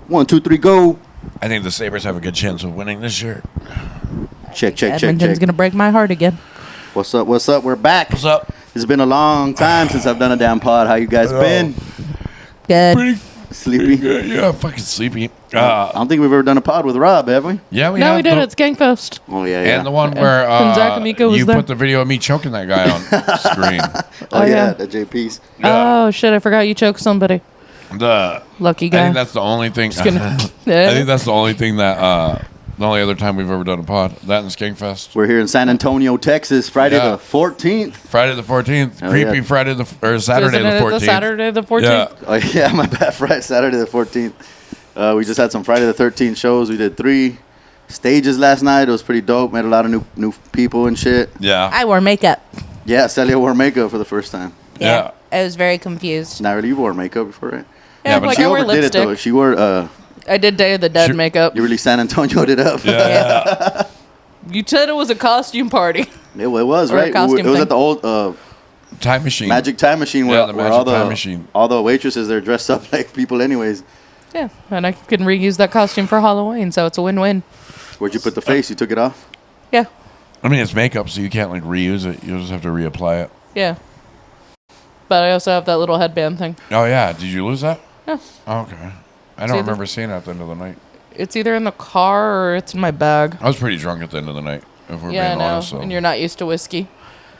1, 2, 3, go. I think the Sabres have a good chance of winning this year. Check. Edmonton's going to break my heart again. What's up? We're back. What's up? It's been a long time since I've done a damn pod. How you guys been? Good. Pretty Sleepy? good. Yeah, I'm fucking sleepy. I don't think we've ever done a pod with Rob, have we? Yeah, we No, have. we did it. It's Skankfest. Oh, yeah. And the one where And Zach Amico was you there. put the video of me choking that guy on screen. Oh, yeah, yeah. the JP's. Yeah. Oh, shit. I forgot you choked somebody. Lucky I guy. think that's the only thing. Just gonna- I think that's the only thing that the only other time we've ever done a pod. That and Skankfest. We're here in San Antonio, Texas, Friday Yeah. the 14th. Friday the 14th. Oh, Creepy yeah. Friday or Saturday Isn't the it 14th. Saturday the 14th? Yeah. Oh, yeah, my bad. Friday, Saturday the 14th. We just had some Friday the 13th shows. We did 3 stages last night. It was pretty dope. Met a lot of new people and shit. Yeah. I wore makeup. Yeah, Celia wore makeup for the first time. Yeah. I was very confused. Not really. You wore makeup before, right? Yeah, but like She I wear overdid it, though. lipstick. She wore, I did Day of the Dead She- makeup. you really San Antonio'd it up. Yeah. You said it was a costume party. It was, Or a right? costume It was thing. at the old Time machine. Magic Time Machine where, Yeah, the where Magic Time Machine. all the waitresses, they're dressed up like people anyways. Yeah, and I can reuse that costume for Halloween, so it's a win-win. Where'd you put the face? You took it off? Yeah, I mean, it's makeup, so you can't like reuse it. You just have to reapply it. yeah. But I also have that little headband thing. Oh yeah. Did you lose that? Yeah. Oh, okay. I See don't the- remember seeing it at the end of the night. It's either in the car or it's in my bag. I was pretty drunk at the end of the night, if we're Yeah, I being know. honest. So. And you're not used to whiskey.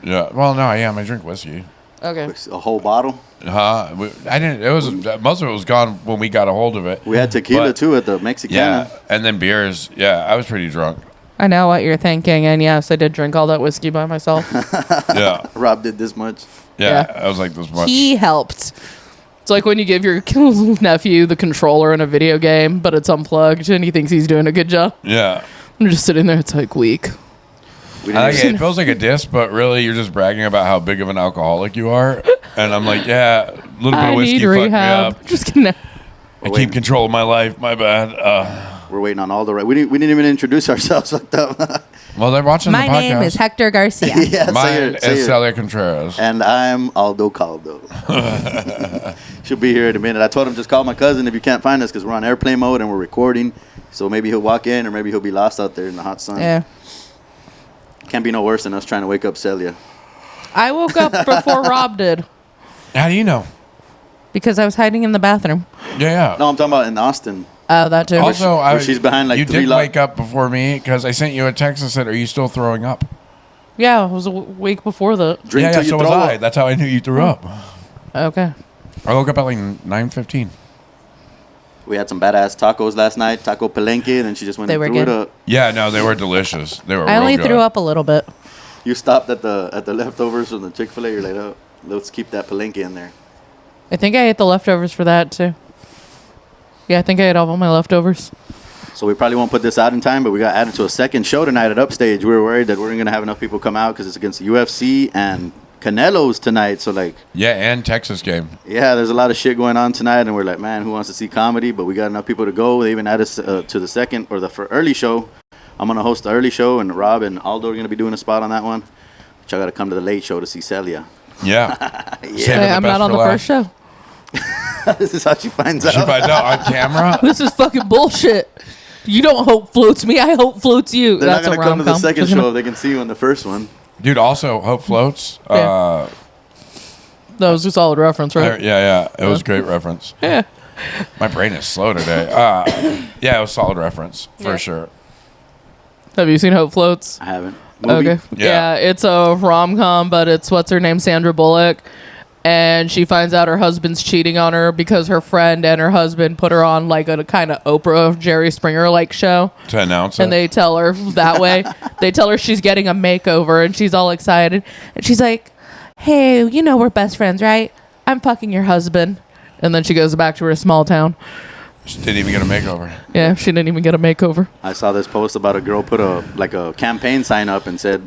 Yeah. Well, no, I am. I drink whiskey. Okay. A whole bottle? I didn't. It was most of it was gone when we got a hold of it. We had tequila But- too at the Mexicana. Yeah, and then beers. Yeah, I was pretty drunk. I know what you're thinking, and yes, I did drink all that whiskey by myself. Yeah, Rob did this much. yeah. Yeah. I was like this much. He helped. It's like when you give your nephew the controller in a video game, but it's unplugged, and he thinks he's doing a good job. Yeah. I'm just sitting there. It's like weak. We I didn't like it. It feels like a diss, but really you're just bragging about how big of an alcoholic you are. And I'm like, yeah, a little bit I of whiskey need fucked me rehab. up. Just kidding. I keep control of my life. My bad. We're waiting on all the right. We didn't even introduce ourselves. Fucked up. Well, they're watching My the podcast. name is Hector Garcia. yeah, say Mine it, say is it. Celia Contreras. And I'm Aldo Caldo. She'll be here in a minute. I told him just call my cousin if you can't find us because we're on airplane mode and we're recording. So maybe he'll walk in or maybe he'll be lost out there in the hot sun. Yeah. Can't be no worse than us trying to wake up Celia. I woke up before Rob did How do you know? because I was hiding in the bathroom. Yeah. No, I'm talking about in Austin. Oh, that too. Also, where she's behind, like, you 3 did lo- wake up before me because I sent you a text and said, "Are you still throwing up?" Yeah, it was a week before that. Drink yeah, till yeah. you So was throw I. up. That's how I knew you threw up. Okay. I woke up at like 9:15. We had some badass tacos last night, taco palenque, and then she just went They and were threw it good. up. Yeah, no, they were delicious. They were. I only real good. threw up a little bit. You stopped at the leftovers from the Chick-fil-A. You're like, oh, let's keep that palenque in there. I think I ate the leftovers for that too. Yeah, I think I ate all my leftovers. So we probably won't put this out in time, but we got added to a second show tonight at Upstage. We were worried that we weren't going to have enough people come out because it's against the UFC and Canelo's tonight. So, like, Yeah, and Texas game. yeah, there's a lot of shit going on tonight, and we're like, man, who wants to see comedy? But we got enough people to go. They even added us to the second or the early show. I'm going to host the early show, and Rob and Aldo are going to be doing a spot on that one. But y'all got to come to the late show to see Celia. Yeah. Yeah. Saving Hey, the I'm best not on for the last. first show. This is how she finds out. She find out on camera. This is fucking bullshit. You don't hope floats me. I hope floats you. They're That's not a going to come to the rom-com. second They're gonna- show if they can see you in the first one. Dude, also, Hope Floats. Yeah. That was a solid reference, right? Yeah. It was a great reference. Yeah. My brain is slow today. Yeah, it was a solid reference, for Yeah. sure. Have you seen Hope Floats? I haven't. Movie? Okay. Yeah. Yeah, it's a rom-com, but it's what's her name, Sandra Bullock, and she finds out her husband's cheating on her because her friend and her husband put her on like a kind of Oprah, Jerry Springer like show, To announce it. and they tell her that way. They tell her she's getting a makeover, and she's all excited, and she's like, "Hey, you know we're best friends, right? I'm fucking your husband." And then she goes back to her small town. She didn't even get a makeover. Yeah, she didn't even get a makeover. I saw this post about a girl put a campaign sign up and said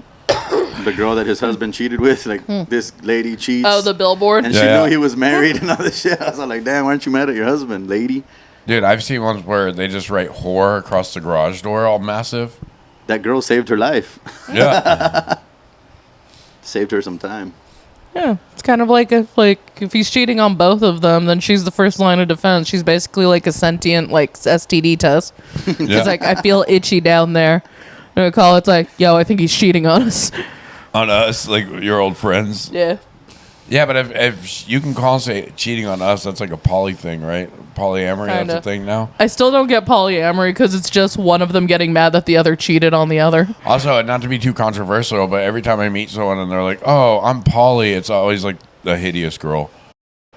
the girl that his husband cheated with, like, this lady cheats. Oh, the billboard. And Yeah, she yeah. knew he was married and all this shit. I was like, damn, why aren't you mad at your husband, lady? Dude, I've seen ones where they just write whore across the garage door, all massive. That girl saved her life. Yeah. Saved her some time. Yeah, it's kind of like if he's cheating on both of them, then she's the first line of defense. She's basically like a sentient like STD test. Yeah. It's like I feel itchy down there. And I call it's like, yo, I think he's cheating on us. On us, like your old friends. Yeah. Yeah, but if you can call say cheating on us, that's like a poly thing, right? Polyamory, that's Kinda. a thing now. I still don't get polyamory because it's just one of them getting mad that the other cheated on the other. Also, not to be too controversial, but every time I meet someone and they're like, "Oh, I'm poly," it's always like the hideous girl.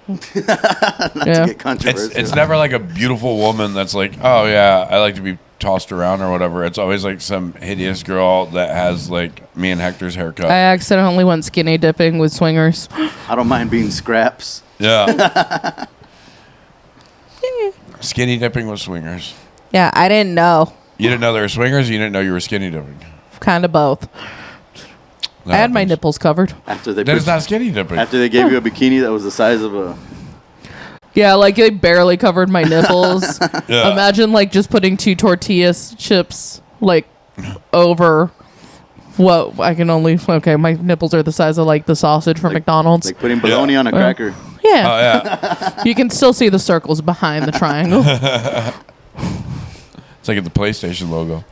Not Yeah. to get controversial. It's never like a beautiful woman that's like, "Oh yeah, I like to be tossed around or whatever." It's always like some hideous girl that has like me and Hector's haircut. I accidentally went skinny dipping with swingers. I don't mind being scraps. Yeah. Skinny dipping with swingers. Yeah, I didn't know. You didn't know there were swingers. You didn't know you were skinny dipping. Kind of both. That I had my happens. nipples covered. After they That is put, not skinny dipping. after they gave you a bikini that was the size of a. Yeah, like they barely covered my nipples. Yeah. Imagine like just putting 2 tortilla chips like over what I can only. Okay, my nipples are the size of like the sausage from McDonald's. Like putting bologna on a cracker. Yeah, Oh yeah. you can still see the circles behind the triangle. It's like at the PlayStation logo.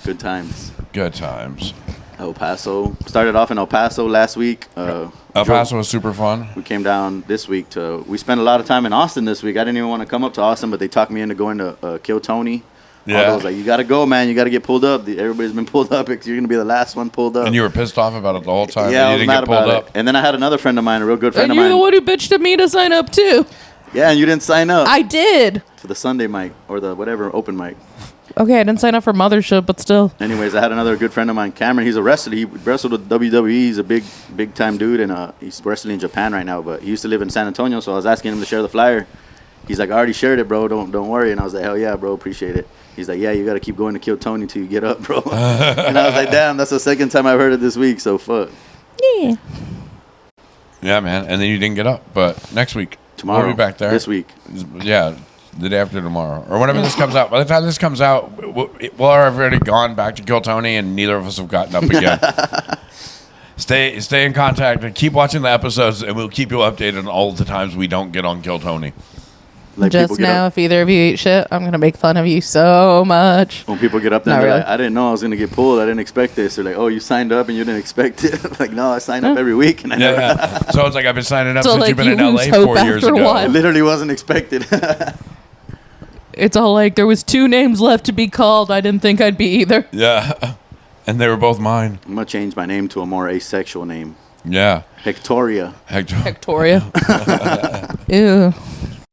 Good times. Good times. El Paso. Started off in El Paso last week. El Paso was super fun. We came down this week to. We spent a lot of time in Austin this week. I didn't even want to come up to Austin, but they talked me into going to Kill Tony. Yeah. I was like, you got to go, man. You got to get pulled up. Everybody's been pulled up because you're going to be the last one pulled up. And you were pissed off about it the whole time. yeah, and I you was didn't mad get pulled about up. it. And then I had another friend of mine, a real good friend And of you're mine. the one who bitched at me to sign up too. Yeah, and you didn't sign up I did. for the Sunday mic or the whatever open mic. Okay, I didn't sign up for Mothership, but still. Anyways, I had another good friend of mine, Cameron. He's a wrestler. He wrestled with WWE. He's a big time dude, and he's wrestling in Japan right now. But he used to live in San Antonio, so I was asking him to share the flyer. He's like, I already shared it, bro. Don't worry. And I was like, hell yeah, bro. Appreciate it. He's like, yeah, you got to keep going to Kill Tony till you get up, bro. And I was like, damn, that's the second time I've heard it this week. So fuck. Yeah. Yeah, man. And then you didn't get up. But next week, Tomorrow. we'll be back there. This week. Yeah, the day after tomorrow. Or whenever this comes out. By the time this comes out, we'll have already gone back to Kill Tony, and neither of us have gotten up again. Stay in contact and keep watching the episodes, and we'll keep you updated on all the times we don't get on Kill Tony. Like Just people get now, up, if either of you eat shit, I'm gonna make fun of you so much. when people get up there, Not they're really. like, I didn't know I was gonna get pulled. I didn't expect this. They're like, oh, you signed up and you didn't expect it. Like, no, I signed up every week and I never. Yeah. So it's like I've been signing up So, since like, you've been you in LA lose hope 4 years after ago. what? It literally wasn't expected. It's all like there was 2 names left to be called. I didn't think I'd be either. Yeah. And they were both mine. I'm gonna change my name to a more asexual name, Yeah. Hectoria. Victoria. Ew.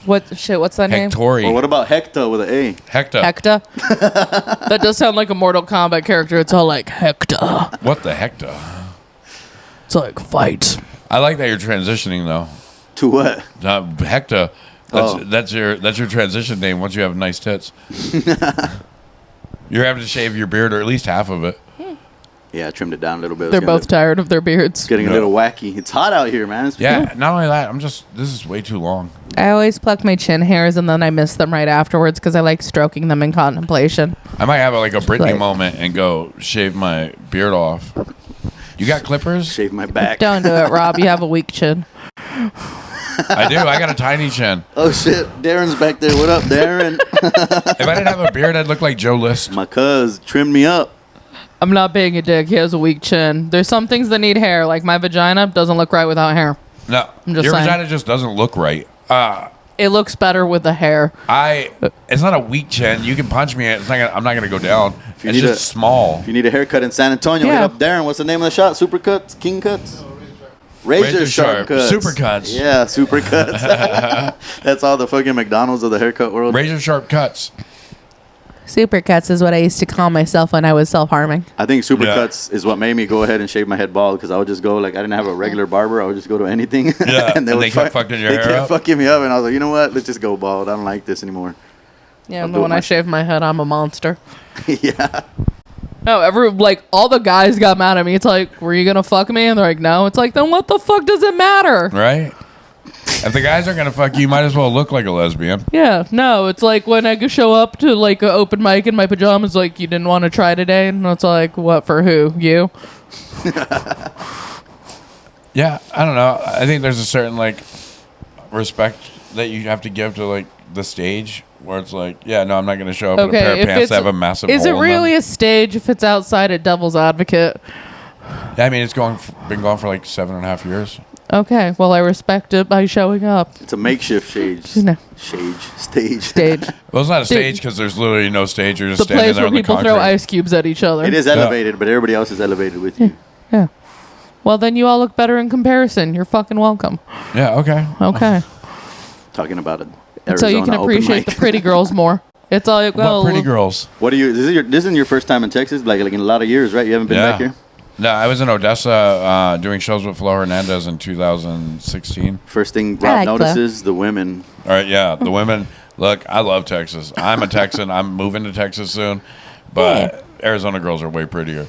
What's that name? Or Hectori. what about Hector with an A? Hector. Hector. That does sound like a Mortal Kombat character. It's all like Hector. What the Hector? It's like fight. I like that you're transitioning though. To what? Hector. Oh. That's your transition name once you have nice tits. You're having to shave your beard or at least half of it. Yeah, I trimmed it down a little bit. They're both tired of their beards. It's getting a little wacky. It's hot out here, man. Yeah, not only that, this is way too long. I always pluck my chin hairs and then I miss them right afterwards because I like stroking them in contemplation. I might have like a Britney Like- moment and go shave my beard off. You got clippers? Shave my back. Don't do it, Rob. You have a weak chin. I do. I got a tiny chin. Oh shit, Darren's back there. What up, Darren? If I didn't have a beard, I'd look like Joe List. My cuz trimmed me up. I'm not being a dick. He has a weak chin. There's some things that need hair. Like my vagina doesn't look right without hair. No, I'm just your saying. vagina just doesn't look right. It looks better with the hair. It's not a weak chin. You can punch me. I'm not gonna go down. you It's need just small. If you need a haircut in San Antonio, Yeah. hit up Darren. What's the name of the shop? Super Cuts? King Cuts? Razor Sharp Cuts. Super Cuts. Yeah, Super Cuts. That's all the fucking McDonald's of the haircut world. Razor sharp cuts. Supercuts is what I used to call myself when I was self-harming. I think Super Yeah. Cuts is what made me go ahead and shave my head bald because I would just go like I didn't have a regular barber. I would just go to anything. Yeah, and would they kept fucking your they hair kept up? fucking me up, and I was like, you know what? Let's just go bald. I don't like this anymore. Yeah, I'll and do it when I myself. shave my head, I'm a monster. Yeah. No, all the guys got mad at me. It's like, were you gonna fuck me? And they're like, no. It's like, then what the fuck does it matter? Right? If the guys are gonna fuck you, you might as well look like a lesbian. Yeah, no. It's like when I show up to like an open mic in my pajamas, like, you didn't want to try today, and it's like, what for who? You? Yeah, I don't know. I think there's a certain like respect that you have to give to like the stage where it's like, yeah, no, I'm not going to show up in a pair of pants that have a massive Is hole it in really them. a stage if it's outside at Devil's Advocate? Yeah, I mean, it's been going for like 7.5 years. Okay, well, I respect it by showing up. It's a makeshift stage. No. Stage. Stage. Well, it's not a stage because there's literally no stage. You're just The standing place there where on the people concrete. throw ice cubes at each other. It is elevated, but everybody else is elevated with you. Yeah. Well, then you all look better in comparison. You're fucking welcome. Yeah, okay. Okay. Talking about it. So you can appreciate the pretty girls more. It's all like, well, What pretty girls? What do you? This isn't your first time in Texas, like in a lot of years, right? You haven't been back here. No, I was in Odessa doing shows with Flo Hernandez in 2016. First thing I Rob like notices, the women. All right, yeah, the women. Look, I love Texas. I'm a Texan. I'm moving to Texas soon, but Arizona girls are way prettier.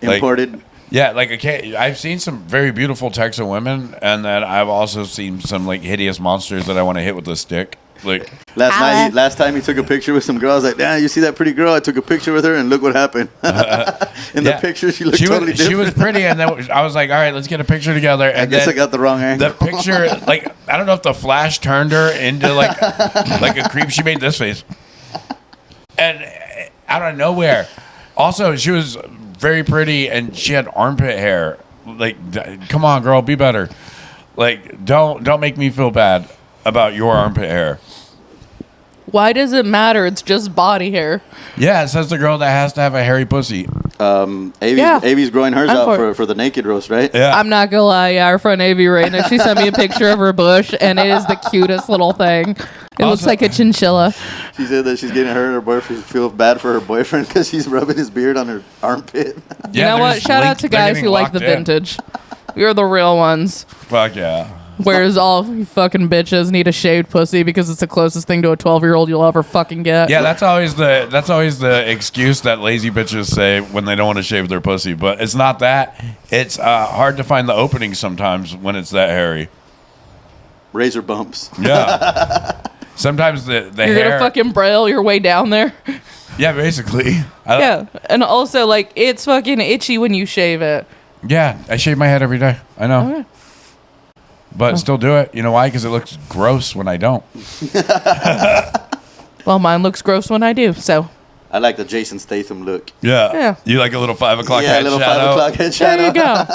Imported. Yeah, like I've seen some very beautiful Texan women, and then I've also seen some like hideous monsters that I want to hit with a stick. Like Last time he took a picture with some girl. I was like, "Damn, you see that pretty girl? I took a picture with her, and look what happened." In the picture, she looked totally different. She was pretty, and then I was like, "All right, let's get a picture together." And I guess I got the wrong angle. The picture, like, I don't know if the flash turned her into like a creep. She made this face, and out of nowhere, also she was very pretty, and she had armpit hair. Like, come on, girl, be better. Like, don't make me feel bad about your armpit hair. why does it matter? It's just body hair. Yeah, it says the girl that has to have a hairy pussy. Avi's growing hers I'm out for the naked roast, right? Yeah. I'm not gonna lie, yeah, our friend Avi right now, she sent me a picture of her bush, and it is the cutest little thing. It looks like a chinchilla. She said that she's getting her and her boyfriend feel bad for her boyfriend because she's rubbing his beard on her armpit. You know what? Shout out to guys who like the vintage. You're the real ones. Fuck yeah. Whereas all you fucking bitches need a shaved pussy because it's the closest thing to a 12-year-old you'll ever fucking get. Yeah, that's always the excuse that lazy bitches say when they don't want to shave their pussy. But it's not that. It's hard to find the opening sometimes when it's that hairy. Razor bumps. Yeah. Sometimes the You're hair. gonna fucking braille your way down there. Yeah, basically. Yeah, and also like it's fucking itchy when you shave it. Yeah, I shave my head every day. I know. Okay. But still do it. You know why? Because it looks gross when I don't. Well, mine looks gross when I do. So I like the Jason Statham look. Yeah. Yeah. You like a little 5 o'clock Yeah, head a little shadow? 5 o'clock head there shadow. you go.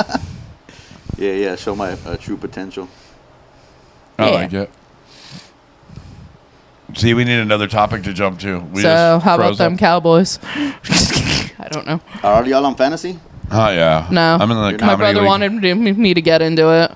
Yeah, show my true potential. I Yeah. like it. See, we need another topic to jump to. We So just how about froze them up. Cowboys? I don't know. Are y'all on fantasy? Oh, yeah. No. I'm in the My My comedy brother league. wanted me to get into it.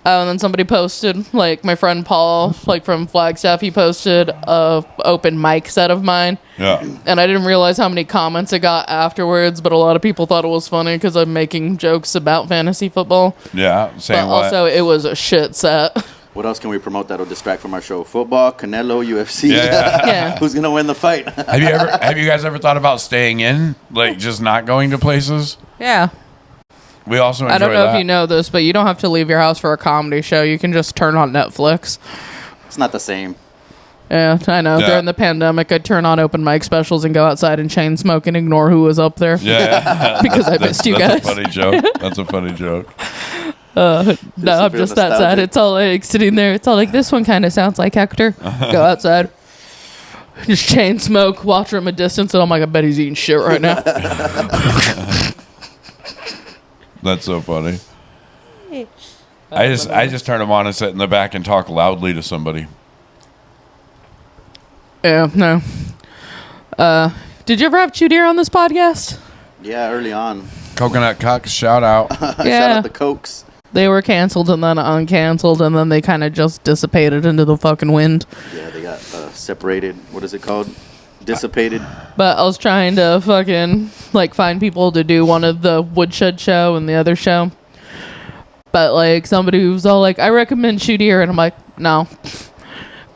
And then somebody posted, like my friend Paul, like from Flagstaff, he posted a open mic set of mine. Yeah. And I didn't realize how many comments it got afterwards, but a lot of people thought it was funny because I'm making jokes about fantasy football. Yeah. But Saying what? also, it was a shit set. What else can we promote that'll distract from our show? Football, Canelo, UFC. Yeah. Yeah. Who's gonna win the fight? Have you guys ever thought about staying in? Like, just not going to places? Yeah. We also enjoy I don't know that. if you know this, but you don't have to leave your house for a comedy show. You can just turn on Netflix. It's not the same. Yeah, I know. Yeah. During the pandemic, I'd turn on open mic specials and go outside and chain smoke and ignore who was up there. Yeah. Because I missed you That's guys. a funny joke. That's a funny joke. No, I'm feel just that sad. nostalgic. It's all like sitting there. It's all like, this one kind of sounds like Hector. Go outside. Just chain smoke, watch from a distance, and I'm like, I bet he's eating shit right now. That's so funny. I just turn them on and sit in the back and talk loudly to somebody. Yeah, no. Did you ever have Chew Deer on this podcast? Yeah, early on. Coconut Cucks, shout out. Shout Yeah. out the Cokes. They were canceled and then uncanceled, and then they kind of just dissipated into the fucking wind. Yeah, they got separated. What is it called? Dissipated. But I was trying to fucking like find people to do one of the Woodshed show and the other show. But like somebody was all like, I recommend Shoot Ear, and I'm like, no.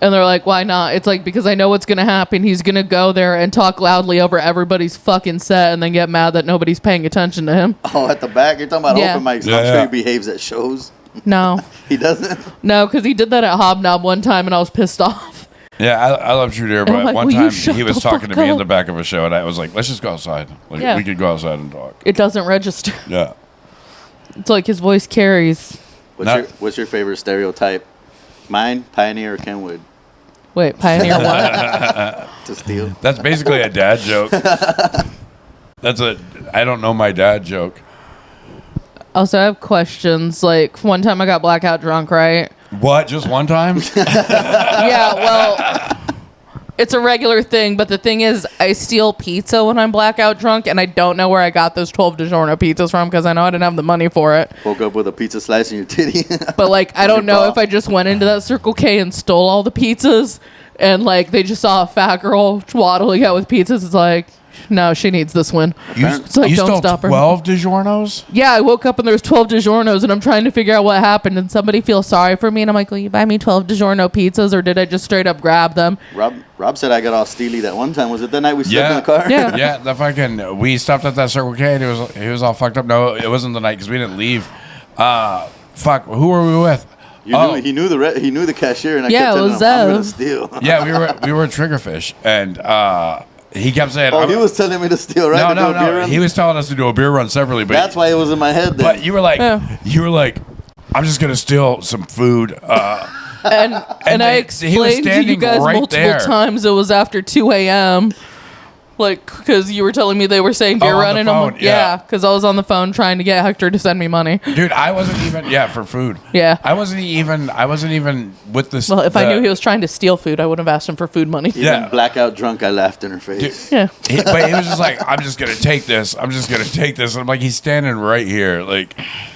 And they're like, why not? It's like, because I know what's gonna happen. He's gonna go there and talk loudly over everybody's fucking set and then get mad that nobody's paying attention to him. Oh, at the back? You're talking about Yeah. open mics. Yeah, I'm sure yeah. he behaves at shows. No. He doesn't? No, because he did that at Hobnob one time and I was pissed off. Yeah, I love True Deer, I'm but like, one will you time shut he was the talking to fuck me in up? the back of a show, and I was like, let's just go outside. Like, Yeah. we could go outside and talk. It doesn't register. Yeah. It's like his voice carries. What's your favorite stereotype? Mine, Pioneer or Kenwood? Wait, Pioneer what? To steal. That's basically a dad joke. That's a I don't know my dad joke. Also, I have questions. Like, one time I got blackout drunk, right? What? Just one time? Yeah, well, it's a regular thing, but the thing is, I steal pizza when I'm blackout drunk, and I don't know where I got those 12 DiGiorno pizzas from because I know I didn't have the money for it. Woke up with a pizza slice in your titty. But, like, I don't Your know bra. if I just went into that Circle K and stole all the pizzas, and, like, they just saw a fat girl waddling out with pizzas. It's like, no, she needs this one. It's like, you don't stole stop her. 12 DiGiornos? Yeah, I woke up and there was 12 DiGiornos, and I'm trying to figure out what happened, and somebody feels sorry for me, and I'm like, will you buy me 12 DiGiorno pizzas, or did I just straight up grab them? Rob said I got all steely that one time. Was it the night we slept in the car? Yeah. Yeah, the fucking we stopped at that Circle K and he was all fucked up. No, it wasn't the night because we didn't leave. Fuck, who were we with? He knew the cashier, and I Yeah, kept it was telling him, I'm Zev. gonna steal. Yeah, we were Triggerfish, and he kept saying, Oh, he was telling me to steal, right? To do a beer no. run? He was telling us to do a beer run separately, but That's why it was in my head then. But you were like, Yeah. I'm just gonna steal some food. And I he was explained to you standing guys right multiple there. times it was after 2 a.m. Like, because you were telling me they were saying beer Oh, on the running. I'm phone, like, yeah. because I was on the phone trying to get Hector to send me money. Dude, I wasn't even for food. Yeah. I wasn't even with this. Well, if I knew he was trying to steal food, I wouldn't have asked him for food money. Even Yeah. blackout drunk, I laughed in her face. Yeah. But he was just like, I'm just gonna take this. I'm just gonna take this. And I'm like, he's standing right here, like,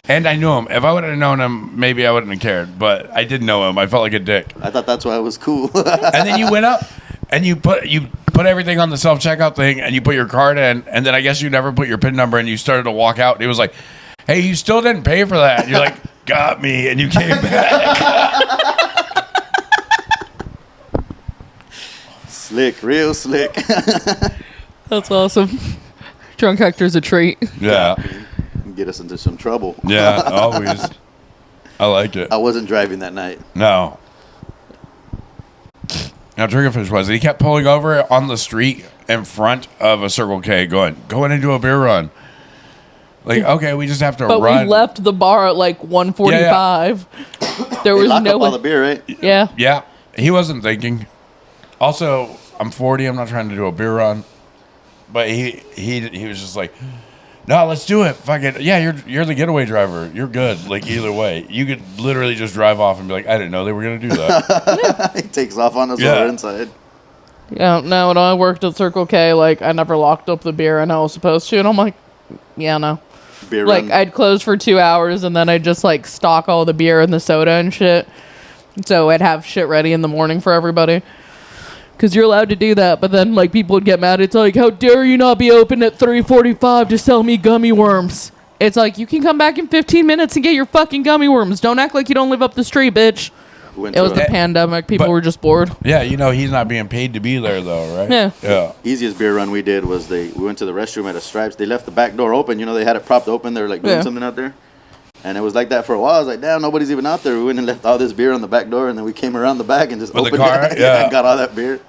and I knew him. If I would have known him, maybe I wouldn't have cared. But I didn't know him. I felt like a dick. I thought that's why it was cool. And then you went up and you put everything on the self checkout thing and you put your card in, and then I guess you never put your PIN number and you started to walk out. And he was like, "Hey, you still didn't pay for that." And you're like, "Got me," and you came back. Slick, real slick. That's awesome. Drunk Hector's a treat. Yeah, Get us into some trouble. yeah, always. I liked it. I wasn't driving that night. No. Now, Triggerfish was. He kept pulling over on the street in front of a Circle K going into a beer run. Like, okay, we just have to But run. we left the bar at like 1:45. There They was lock no up all way. the beer, right? Yeah. Yeah, he wasn't thinking. Also, I'm 40. I'm not trying to do a beer run. But he was just like, no, let's do it. Fuck it. Yeah, you're the getaway driver. You're good. Like, either way. You could literally just drive off and be like, I didn't know they were going to do that. He takes off on us Yeah. while we're inside. Yeah. No, when I worked at Circle K, like, I never locked up the beer and I was supposed to. And I'm like, yeah, no. Beer Like, run. I'd close for 2 hours and then I'd just, like, stock all the beer and the soda and shit. So I'd have shit ready in the morning for everybody. Because you're allowed to do that, but then, like, people would get mad. It's like, how dare you not be open at 3:45 to sell me gummy worms? It's like, you can come back in 15 minutes and get your fucking gummy worms. Don't act like you don't live up the street, bitch. Went It to was a- the pandemic. People but- were just bored. Yeah, he's not being paid to be there, though, right? Yeah. Yeah. easiest beer run we did was we went to the restroom at a Stripes. They left the back door open. You know, they had it propped open. They were like doing Yeah. something out there. And it was like that for a while. I was like, damn, nobody's even out there. We went and left all this beer on the back door, and then we came around the back and just With the opened car? it. Yeah. And got all that beer.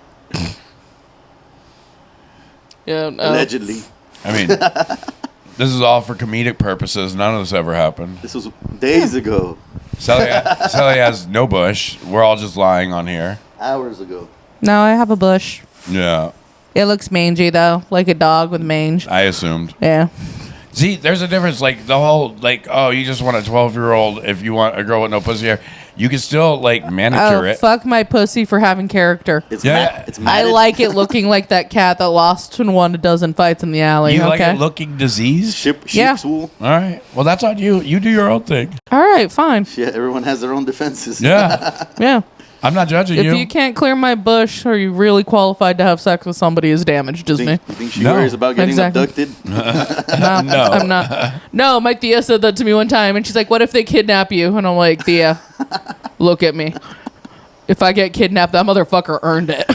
Yeah. No. Allegedly. I mean, this is all for comedic purposes. None of this ever happened. This was days ago. Sally has no bush. We're all just lying on here. Hours ago. No, I have a bush. Yeah, It looks mangy, though. Like a dog with mange. I assumed. Yeah. See, there's a difference. Like, the whole, like, oh, you just want a 12-year-old if you want a girl with no pussy hair. You can still, like, manicure Oh, it. fuck my pussy for having character. It's Yeah. it's I matted. like it looking like that cat that lost and won a dozen fights in the alley. You okay. like it looking diseased? sheep Yeah. wool. All right. Well, that's on you. You do your own thing. All right, fine. Yeah, everyone has their own defenses. Yeah. Yeah. I'm not judging If you. you can't clear my bush, are you really qualified to have sex with somebody who's damaged as me? You think she No. worries about getting Exactly. abducted? No, No. I'm not. No, my Thea said that to me one time, and she's like, "What if they kidnap you?" And I'm like, "Thea, look at me. If I get kidnapped, that motherfucker earned it.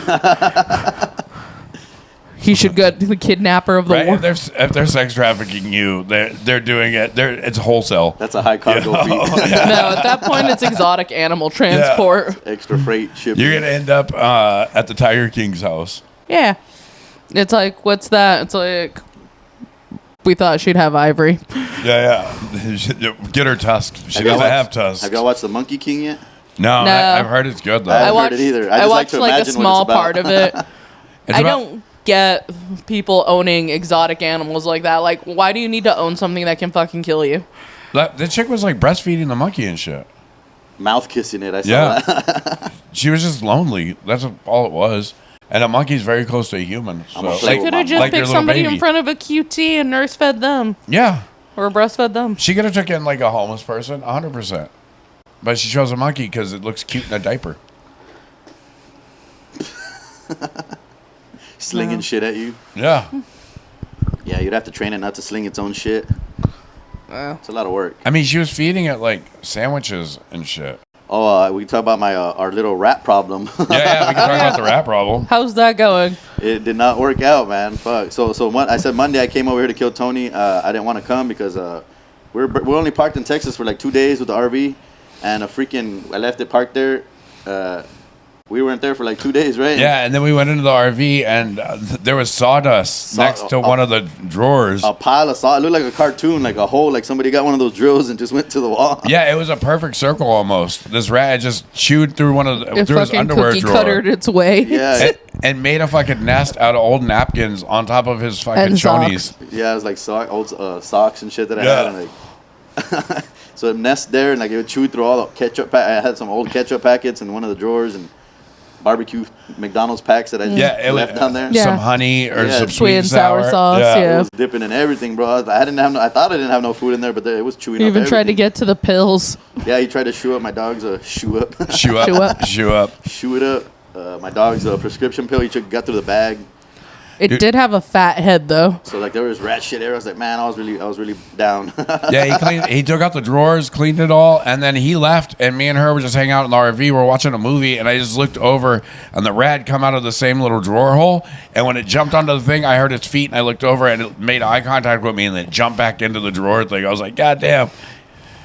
He should get the kidnapper of the Right? war." If they're sex trafficking you, they're doing it. It's wholesale. That's a high cargo fee. No, at that point, it's exotic animal transport. Extra freight shipping. You're gonna end up at the Tiger King's house. Yeah. It's like, what's that? It's like We thought she'd have ivory. Yeah. Get her tusk. She doesn't have tusk. Have y'all watched The Monkey King yet? No, No. I've heard it's good though. I haven't watched heard it either. I just watched to like a imagine what small it's about. part of it. It's I about- don't get people owning exotic animals like that. Like, why do you need to own something that can fucking kill you? The chick was like breastfeeding the monkey and shit. Mouth kissing it. I saw Yeah. that. She was just lonely. That's all it was. And a monkey's very close to a human. So, I'm gonna play like, She could have just like your picked little somebody baby. in front of a QT and nurse fed them Yeah. or breastfed them. She could have took in like a homeless person, 100%. But she chose a monkey because it looks cute in a diaper. Slinging shit at you. Yeah. Yeah, you'd have to train it not to sling its own shit. It's a lot of work. I mean, she was feeding it like sandwiches and shit. Oh, we can talk about my our little rat problem. Yeah, we can talk about the rat problem. How's that going? It did not work out, man. Fuck. So I said Monday I came over here to kill Tony. I didn't want to come because we're only parked in Texas for like 2 days with the RV, and I left it parked there. We weren't there for like 2 days, right? Yeah, and then we went into the RV and there was sawdust next to one of the drawers. A pile of saw. It looked like a cartoon, like a hole, like somebody got one of those drills and just went to the wall. Yeah, it was a perfect circle almost. This rat had just chewed through It through his fucking underwear cookie drawer cuttered its way. Yeah, and made a fucking nest out of old napkins on top of his fucking And chonies. yeah. It was like old socks and shit that I Yeah. had. And like, so it nested there and like it would chew through all the ketchup. I had some old ketchup packets in one of the drawers and barbecue McDonald's packs that I just left down there. Yeah. Some honey or Yeah, some Sweet and sour sauce, It yeah. was dipping in everything, bro. I thought I didn't have no food in there, but it was chewing You up even tried to everything. get to the pills. Yeah, he tried to shoe up my dog's shoe up. Shoo up. Shoo up. Shoo up. Shoe it up. My dog's prescription pill. Got through the bag. It did have a fat head though. So like there was rat shit there. I was like, man, I was really down. Yeah, he took out the drawers, cleaned it all, and then he left. And me and her were just hanging out in the RV. We're watching a movie, and I just looked over, and the rat come out of the same little drawer hole. And when it jumped onto the thing, I heard its feet, and I looked over, and it made eye contact with me, and then jumped back into the drawer thing. I was like, God damn,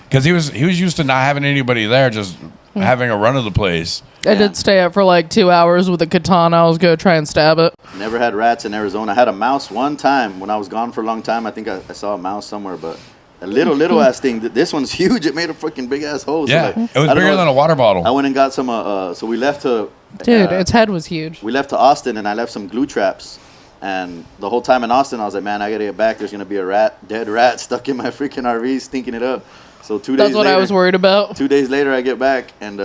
because he was used to not having anybody there, just having a run of the place. I did stay up for like 2 hours with a katana. I was gonna try and stab it. Never had rats in Arizona. I had a mouse one time when I was gone for a long time. I think I saw a mouse somewhere, but a little ass thing. This one's huge. It made a freaking big ass hole. Yeah, so like, it was I don't bigger know. than a water bottle. I went and got some. So we left to. Dude, its head was huge. We left to Austin, and I left some glue traps. And the whole time in Austin, I was like, man, I gotta get back. There's gonna be a dead rat stuck in my freaking RV, stinking it up. So 2 days. That's what later, I was worried about. 2 days later, I get back, and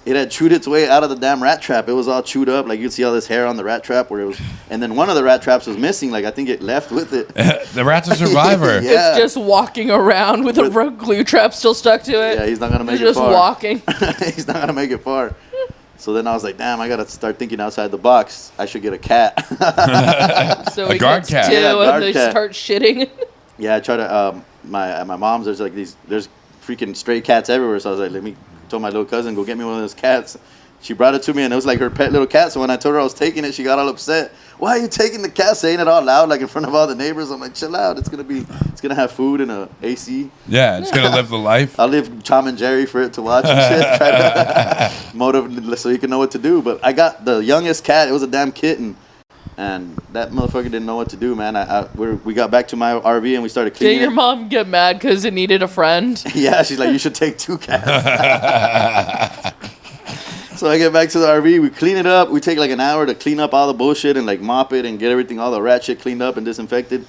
it had chewed its way out of the damn rat trap. It was all chewed up. Like, you'd see all this hair on the rat trap where it was. And then one of the rat traps was missing. Like, I think it left with it. The rat's a survivor. Yeah. It's just walking around with a glue trap still stuck to it. Yeah, he's not going to make It's it just far. walking. He's not going to make it far. So then I was like, damn, I got to start thinking outside the box. I should get a cat. So A he guard gets cat. two, Yeah, guard and they cat. start shitting. Yeah, I try to. My mom's, there's like there's freaking stray cats everywhere. So I was like, told my little cousin, go get me one of those cats. She brought it to me, and it was like her pet little cat. So when I told her I was taking it, she got all upset. Why are you taking the cat? Saying it all loud, like in front of all the neighbors. I'm like, chill out. It's gonna have food and a AC. Yeah, it's gonna live the life. I'll leave Tom and Jerry for it to watch and shit. Try to motivate so you can know what to do. But I got the youngest cat. It was a damn kitten, and that motherfucker didn't know what to do, man. We got back to my RV and we started Did cleaning. your it. mom get mad because it needed a friend? Yeah, she's like, you should take 2 cats. So I get back to the RV, we clean it up. We take like an hour to clean up all the bullshit and like mop it and get everything, all the rat shit cleaned up and disinfected.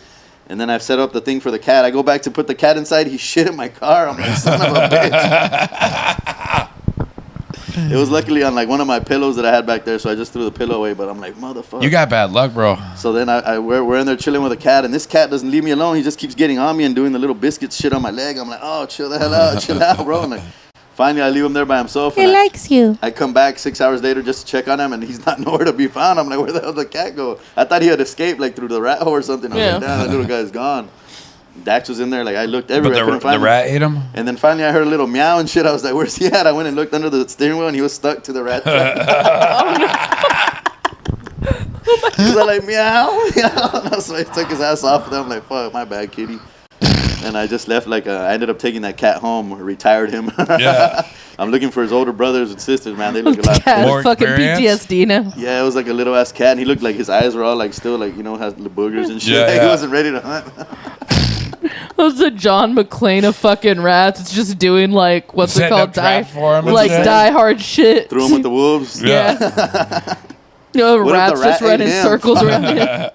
And then I've set up the thing for the cat. I go back to put the cat inside. He shit in my car. I'm like, son of a bitch. It was luckily on like one of my pillows that I had back there, so I just threw the pillow away. But I'm like, motherfucker. You got bad luck, bro. So then we're in there chilling with a cat, and this cat doesn't leave me alone. He just keeps getting on me and doing the little biscuit shit on my leg. I'm like, oh, chill the hell out, chill out, bro. And like, finally, I leave him there by himself. He likes you. I come back 6 hours later just to check on him, and he's not nowhere to be found. I'm like, where the hell did the cat go? I thought he had escaped like through the rat hole or something. I was like, damn, that little guy's gone. Dax was in there. Like, I looked everywhere. I couldn't But find the him. ran ate him? And then finally I heard a little meow and shit. I was like, where's he at? I went and looked under the steering wheel, and he was stuck to the rat trap. So I'm like, meow, meow. So I took his ass off of them. I'm like, fuck, my bad, kitty. And I just left, I ended up taking that cat home, retired him. Yeah. I'm looking for his older brothers and sisters, man. They look a lot. Cat More fucking experience? PTSD now. Yeah, it was like a little ass cat, and he looked like his eyes were all like still like has the boogers and shit. Yeah, Like, yeah. He wasn't ready to hunt. That was the John McClane of fucking rats. It's just doing like what's it Setting called? up traps for him and like shit. die hard shit. Threw him with the wolves. Yeah. You know, What if rats the rat just run ate in him? circles around him.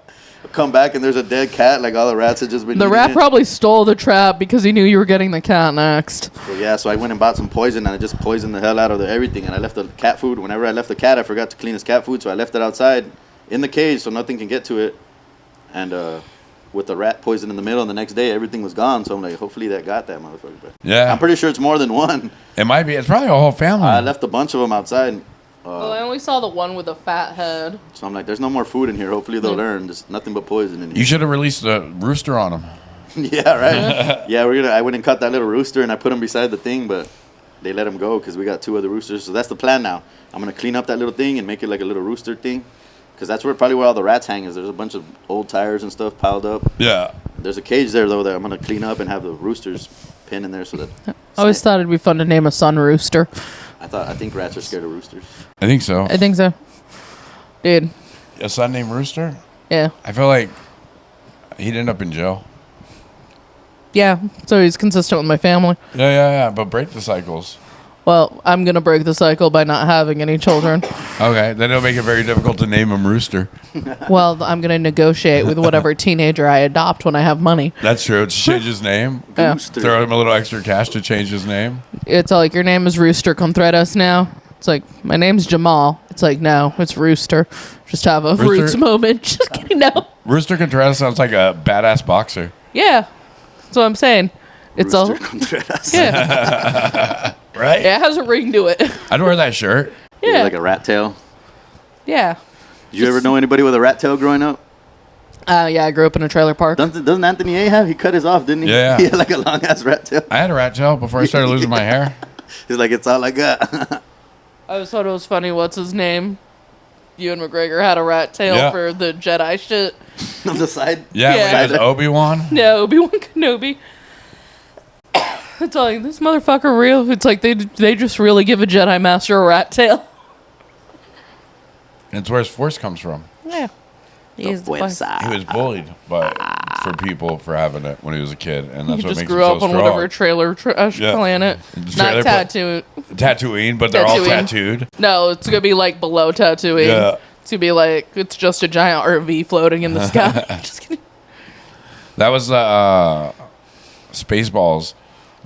Come back and there's a dead cat. Like all the rats had just been. The eating rat it. probably stole the trap because he knew you were getting the cat next. So yeah, so I went and bought some poison and I just poisoned the hell out of everything. And I left the cat food. Whenever I left the cat, I forgot to clean his cat food, so I left it outside in the cage so nothing can get to it. And with the rat poison in the middle, and the next day everything was gone. So I'm like, hopefully that got that motherfucker. But Yeah. I'm pretty sure it's more than one. It might be. It's probably a whole family. I left a bunch of them outside. Well, I only saw the one with a fat head. So I'm like, there's no more food in here. Hopefully they'll learn. There's nothing but poison in You here. should have released a rooster on him. Yeah, right. Yeah, I went and caught that little rooster and I put him beside the thing, but they let him go because we got 2 other roosters. So that's the plan now. I'm gonna clean up that little thing and make it like a little rooster thing, because that's probably where all the rats hang. Is there's a bunch of old tires and stuff piled up. Yeah. There's a cage there though that I'm gonna clean up and have the roosters pinned in there so that. I always thought it'd be fun to name a son Rooster. I think rats are scared of roosters. I think so. I think so. Dude. A son named Rooster? Yeah. I feel like he'd end up in jail. Yeah. So he's consistent with my family. Yeah. But break the cycles. Well, I'm going to break the cycle by not having any children. Okay. Then it'll make it very difficult to name him Rooster. Well, I'm going to negotiate with whatever teenager I adopt when I have money. That's true. Just change his name. Yeah. Rooster. Throw him a little extra cash to change his name. It's like, your name is Rooster Contreras now. It's like, my name's Jamal. It's like, no, it's Rooster. Just have a Rooster? roots moment. Just kidding, no. Rooster Contreras sounds like a badass boxer. Yeah. That's what I'm saying. It's all. Rooster Contreras. Yeah. Right? Yeah, it has a ring to it. I'd wear that shirt. Yeah. Like a rat tail. Yeah. Did you ever know anybody with a rat tail growing up? Yeah, I grew up in a trailer park. Doesn't Anthony A have? He cut his off, didn't he? Yeah. He had like a long ass rat tail. I had a rat tail before I started losing my hair. He's like, it's all I got. I always thought it was funny. What's his name? Ewan McGregor had a rat tail Yeah. for the Jedi shit. On the side. Yeah, Yeah. when he was Obi-Wan. No, Obi-Wan Kenobi. It's like, this motherfucker real. It's like they just really give a Jedi Master a rat tail. It's where his force comes from. Yeah. He's the Fuerza. He was bullied for people for having it when he was a kid, and that's He what just makes grew him up so on strong. whatever trailer Yeah. planet. The Not trailer pla- tattoo. Tatooine, but they're all Tatooine. tattooed. No, it's gonna be like below Tatooine. Yeah. It's gonna be like it's just a giant RV floating in the sky. Just kidding. That was Spaceballs.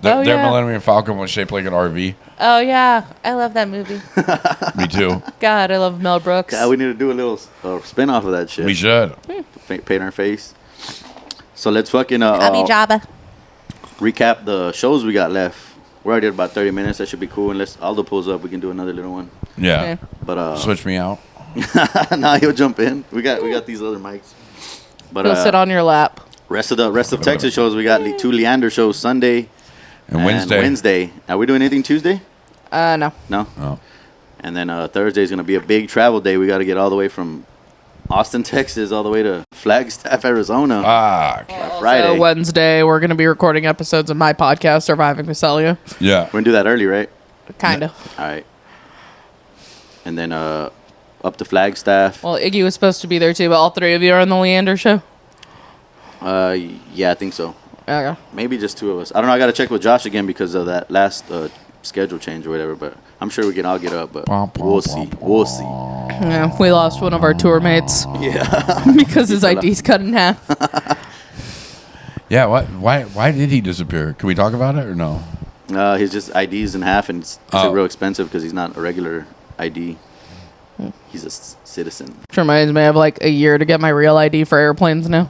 Their yeah. Millennium Falcon was shaped like an RV. Oh yeah, I love that movie. Me too. God, I love Mel Brooks. Yeah, we need to do a little spin off of that shit. We should. Paint our face. So let's fucking Jabba. recap the shows we got left. We're already at about 30 minutes. That should be cool. Unless Aldo pulls up, we can do another little one. Yeah. Okay. But Switch me out. nah, he'll jump in. We got these other mics. But Go sit on your lap. rest of Texas shows, we got 2 Leander shows Sunday And Wednesday. Are we doing anything Tuesday? No. No. Oh. And then Thursday is gonna be a big travel day. We got to get all the way from Austin, Texas, all the way to Flagstaff, Arizona. Ah. by Friday. So Wednesday, we're gonna be recording episodes of my podcast, Surviving Visalia. Yeah. We're gonna do that early, right? Kind of. All right. And then up to Flagstaff. Well, Iggy was supposed to be there too, but all 3 of you are on the Leander show. Yeah, I think so. Okay. Maybe just 2 of us. I don't know. I got to check with Josh again because of that last schedule change or whatever. But I'm sure we can all get up. But we'll see. We'll see. Yeah, we lost one of our tour mates Yeah. because his ID's cut in half. Yeah. What? Why did he disappear? Can we talk about it or no? His just ID's in half, and it's real expensive because he's not a regular ID. He's a citizen. Which reminds me, I have like a year to get my real ID for airplanes now.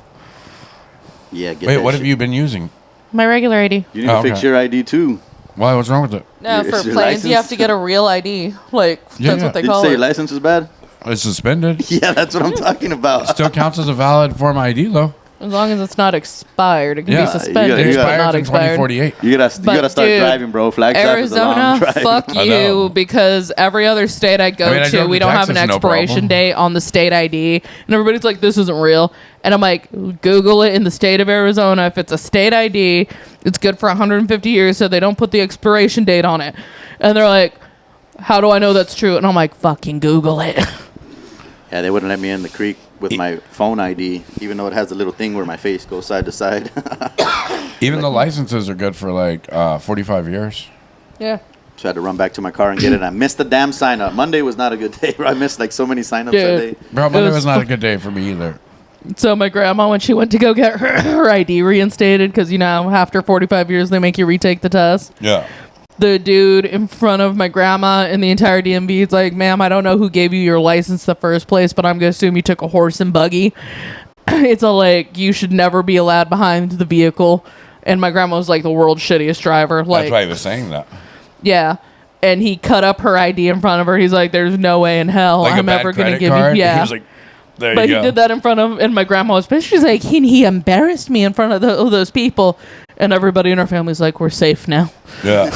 Yeah. Get Wait, that what shit. have you been using? My regular ID. You need to fix okay. your ID too. Why? What's wrong with it? No, Is for your planes, you have license- to get a real ID. Like, Yeah, that's yeah. what they Did you call say your it. license was bad? It's suspended. Yeah, that's what I'm talking about. Still counts as a valid form ID though. As long as it's not expired, it can Yeah, be suspended, you It gotta- but not expires in expired. 2048. You gotta start dude, driving, bro. Flagstaff is a long Arizona, drive. fuck I know. you, because every other state I go I mean, I to, drove we to don't have an Texas, no expiration problem. date on the state ID, and everybody's like, "This isn't real." And I'm like, Google it in the state of Arizona. If it's a state ID, it's good for 150 years, so they don't put the expiration date on it. And they're like, "How do I know that's true?" And I'm like, "Fucking Google it." Yeah, they wouldn't let me in the creek with my phone ID, even though it has a little thing where my face goes side to side. Even the licenses are good for like 45 years. Yeah. So I had to run back to my car and get it. I missed the damn sign up. Monday was not a good day. I missed like so many sign ups that Dude. day. Bro, Monday was was not a good day for me either. So my grandma, when she went to go get her ID reinstated, because, you know, after 45 years, they make you retake the test. Yeah. The dude in front of my grandma in the entire DMV is like, "Ma'am, I don't know who gave you your license the first place, but I'm going to assume you took a horse and buggy." It's a like, you should never be allowed behind the vehicle. And my grandma was like the world's shittiest driver. Like, That's why he was saying that. yeah. And he cut up her ID in front of her. He's like, "There's no way in hell Like I'm a bad ever going to credit give card. you." Yeah. He was like, there But you he go. did that in front of, and my grandma was pissed. She's like, he embarrassed me in front of those people. And everybody in our family's like, "We're safe now." Yeah.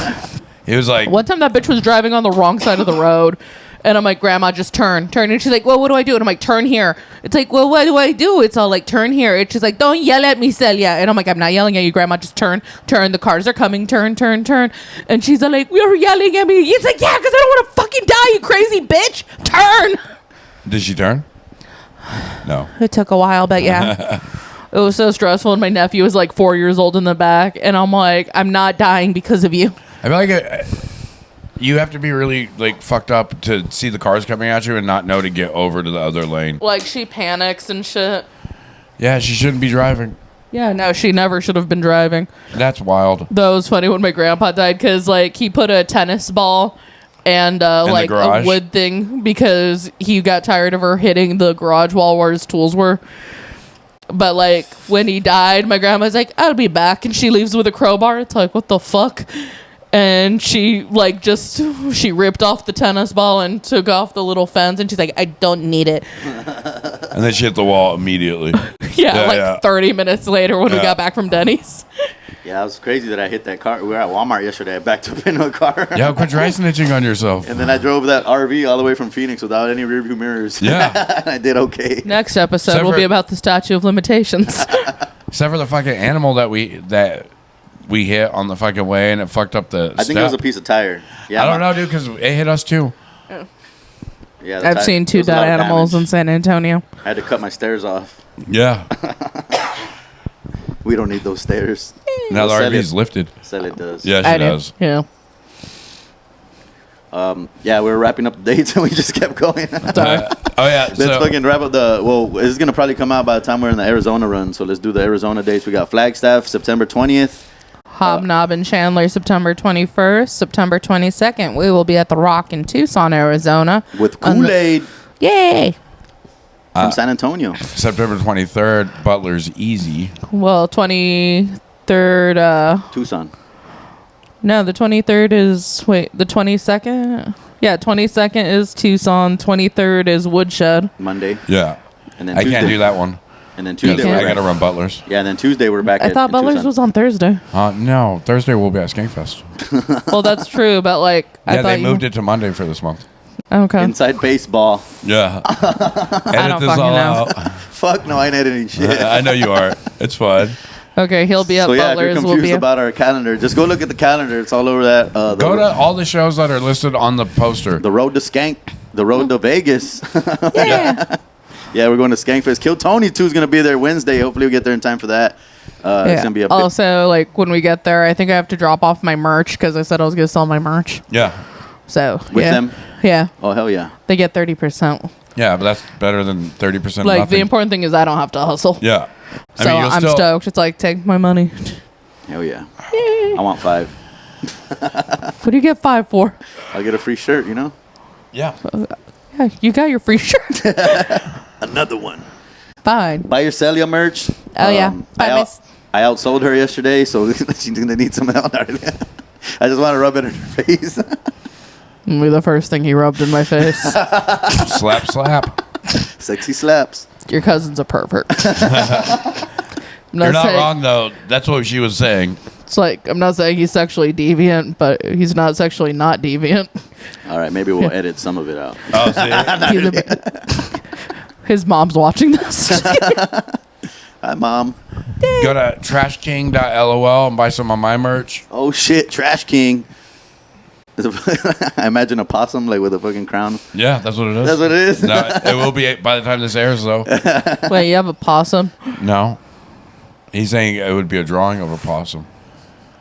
He was like, One time that bitch was driving on the wrong side of the road. And I'm like, "Grandma, just turn. And she's like, "Well, what do I do?" And I'm like, "Turn here." It's like, "Well, what do I do?" It's all like, "Turn here." And she's like, "Don't yell at me, Celia." And I'm like, "I'm not yelling at you, Grandma. Just turn. The cars are coming. Turn. And she's like, "You're yelling at me." It's like, "Yeah, because I don't want to fucking die, you crazy bitch. Turn." did she turn? No. It took a while, but yeah. It was so stressful. And my nephew was like 4 years old in the back. And I'm like, "I'm not dying because of you." I feel like you have to be really like fucked up to see the cars coming at you and not know to get over to the other lane. Like, she panics and shit. Yeah, she shouldn't be driving. Yeah, no, she never should have been driving. That's wild. That was funny when my grandpa died, because like he put a tennis ball and like a garage? wood thing because he got tired of her hitting the garage wall where his tools were. But like when he died, my grandma's like, "I'll be back," and she leaves with a crowbar. It's like, what the fuck? And she like she ripped off the tennis ball and took off the little fence, and she's like, "I don't need it." And then she hit the wall immediately. Yeah, 30 minutes later when we Yeah. got back from Denny's. Yeah, it was crazy that I hit that car. We were at Walmart yesterday. I backed up into a car. Yeah, quit dry snitching on yourself. And then I drove that RV all the way from Phoenix without any rearview mirrors. Yeah. And I did okay. Next episode Except will for- be about the statute of limitations. Except for the fucking animal that we hit on the fucking way and it fucked up the I think it was a piece of tire. Yeah, I don't know, dude, because it hit us too. Yeah, the I've tire- seen there 2 was a dead lot of animals in damage. San Antonio. I had to cut my stairs off. Yeah. We don't need those stairs. Now the We'll sell RV's it. lifted. Sell it does. Yeah, I she do. does. Yeah. Yeah, we were wrapping up the dates and we just kept going. Sorry. Oh yeah. Let's fucking wrap up this is going to probably come out by the time we're in the Arizona run. So let's do the Arizona dates. We got Flagstaff, September 20th. Hobnob and Chandler, September 21st. September 22nd, we will be at The Rock in Tucson, Arizona. With Kool-Aid Yay! from San Antonio. September 23rd, Butler's Easy. Well, 23rd, Tucson. no, the 23rd is, the 22nd? Yeah, 22nd is Tucson. 23rd is Woodshed. Monday. Yeah. And then I Tuesday. can't do that one. And then Because Tuesday I we're got to back. run Butler's. Yeah, and then Tuesday we're back I thought in Butler's Tucson. was on Thursday. No, Thursday we'll be at Skankfest. Well, that's true, but like, I Yeah, thought they moved it to Monday for this month. Okay. Inside baseball. Yeah. Edit don't this fucking all know. out. Fuck no, I ain't editing shit. I know you are. It's fine. Okay, he'll be at So yeah, if you're Butler's. We'll confused be at, about our calendar, just go look at the calendar. It's all over that. Go to all the shows that are listed on the poster. the road to Skank, the road to Vegas. yeah. Yeah, we're going to Skankfest. Kill Tony 2 is going to be there Wednesday. Hopefully we get there in time for that. It's going to be a bit, Also, like when we get there, I think I have to drop off my merch because I said I was going to sell my merch. Yeah. So with yeah. them. Yeah, Oh hell yeah. they get 30%. Yeah, but that's better than 30% Like nothing. the important thing is I don't have to hustle. Yeah. I So mean, you'll I'm still- stoked. It's like, take my money. Hell yeah. I want 5. What do you get 5 for? I'll get a free shirt, you know? Yeah. Yeah, you got your free shirt. Another one. Fine. Buy your Celia merch. Oh, yeah. Buy my I outsold her yesterday, so she's going to need some help. I just want to rub it in her face. Be the first thing he rubbed in my face. Slap, slap. Sexy slaps. Your cousin's a pervert. You're not wrong, though. That's what she was saying. It's like, I'm not saying he's sexually deviant, but he's not sexually not deviant. All right, maybe we'll edit some of it out. Oh, see? His mom's watching this. Hi, Mom. Go to trashking.lol and buy some of my merch. Oh, shit. Trash King. I imagine a possum, like, with a fucking crown. Yeah, that's what it is. That's what it is? No, it will be by the time this airs, though. Wait, you have a possum? No. He's saying it would be a drawing of a possum.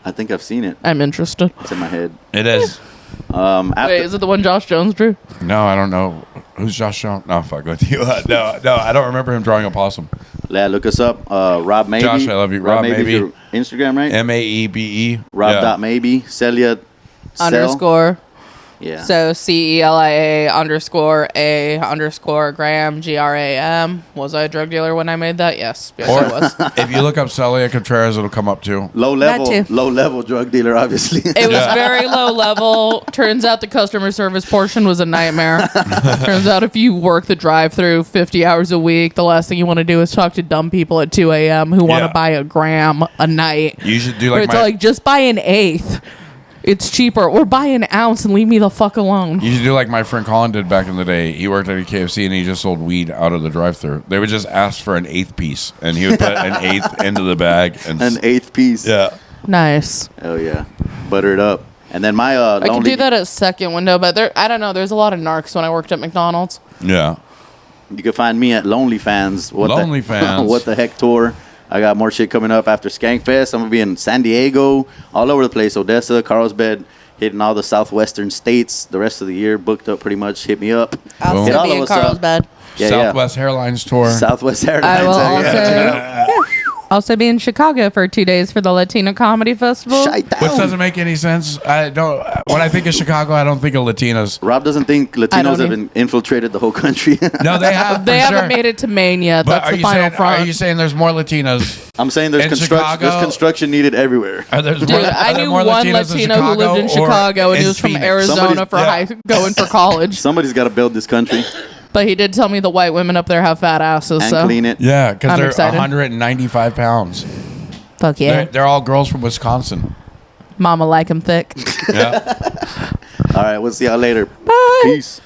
I think I've seen it. I'm interested. It's in my head. It is. After, Wait, is it the one Josh Jones drew? No, I don't know. Who's Josh Jones? No, fuck with you. No, I don't remember him drawing a possum. yeah, look us up. Rob Maybe. Josh, I love you. Rob Maybe's Maybe. your Instagram, right? Maebe. Rob.maybe. Celia. Underscore. Yeah. So CELIA_A_Graham GRAM. Was I a drug dealer when I made that? Yes. Yes, Or I was. if you look up Celia Contreras, it'll come up too. Low level drug dealer, obviously. It was very low level. Turns out the customer service portion was a nightmare. Turns out if you work the drive-through 50 hours a week, the last thing you want to do is talk to dumb people at 2 a.m. who want to Yeah. buy a gram a night. You should do Where like it's like, just buy an eighth. It's cheaper. Or buy an ounce and leave me the fuck alone. You should do like my friend Colin did back in the day. He worked at a KFC and he just sold weed out of the drive-thru. They would just ask for an eighth piece, and he would put an eighth into the bag. And An eighth piece. yeah. Nice. Hell yeah. Butter it up. And then my I could lonely. do that at second window, but I don't know. There's a lot of narcs when I worked at McDonald's. Yeah. You can find me at Lonely Fans. Lonely Fans. What the heck tour? I got more shit coming up after Skankfest. I'm gonna be in San Diego, all over the place. Odessa, Carlsbad, hitting all the southwestern states. The rest of the year booked up pretty much. Hit me up. I'll Hit still all be of in us up. Carlsbad. Yeah, Southwest Airlines tour. Southwest Airlines. I will yeah. also be in Chicago for 2 days for the Latino Comedy Festival. Shite Which down. doesn't make any sense. I don't. When I think of Chicago, I don't think of Latinas. Rob doesn't think Latinos have either. infiltrated the whole country. No, they have. They for haven't sure. made it to Maine yet. But That's the final front. Are you saying there's more Latinas? I'm saying there's In construction. There's Chicago? construction needed everywhere. Are there Dude, more, I are there knew more one Latinas in Latino who lived in or Chicago, and he in was from Phoenix? Arizona for yeah. going for college. Somebody's got to build this country But he did tell me the white women up there have fat asses. and So clean it. Yeah, because I'm they're excited. 195 pounds. fuck yeah, They're all girls from Wisconsin. Mama like him thick. Yeah. All right, we'll see y'all later. Bye. Peace.